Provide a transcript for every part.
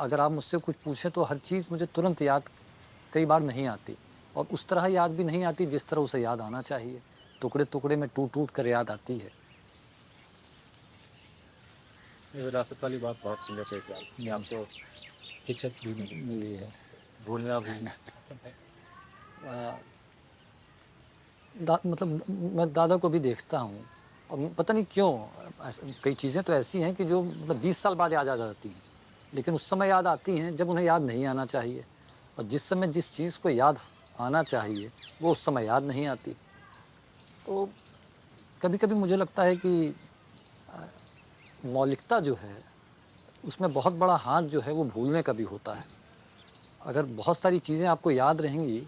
अगर आप मुझसे कुछ पूछें तो हर चीज़ मुझे तुरंत याद कई बार नहीं आती और उस तरह याद भी नहीं आती जिस तरह उसे याद आना चाहिए। टुकड़े-टुकड़े में टूट-टूट कर याद आती है। ये विरासत वाली बात बहुत सुंदर कही आप कि हुँ, आपको शिक्षक भी मिली, मिली है। भूलना भी। अ, मतलब मैं दादा को भी देखता हूँ और पता नहीं क्यों कई चीज़ें तो ऐसी हैं कि जो मतलब 20 साल बाद याद आ जाती हैं, लेकिन उस समय याद आती हैं जब उन्हें याद नहीं आना चाहिए और जिस समय जिस चीज़ को याद आना चाहिए, वो उस समय याद नहीं आती। तो कभी-कभी मुझे लगता है कि अ, मौलिकता जो है, उसमें बहुत बड़ा हाथ जो है वो भूलने का भी होता है। अगर बहुत सारी चीज़ें आपको याद रहेंगी,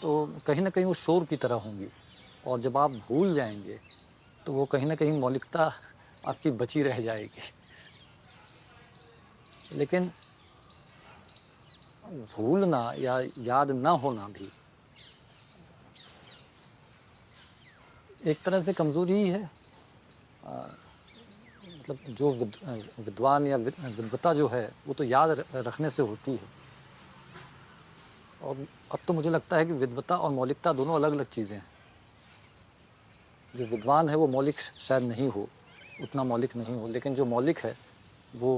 तो कहीं न कहीं वो शोर की तरह होंगी और जब आप भूल जाएँगे, तो वो कहीं न कहीं मौलिकता आपकी बची रह जाएगी। लेकिन भूलना या याद ना होना भी एक तरह से कमज़ोरी ही है। अ, मतलब जो विद्वान या विद्वता जो है, वो तो याद रखने से होती है और अब तो मुझे लगता है कि विद्वता और मौलिकता दोनों अलग-अलग चीज़ें हैं। जो विद्वान है वो मौलिक शायद नहीं हो, उतना मौलिक नहीं हो, लेकिन जो मौलिक है वो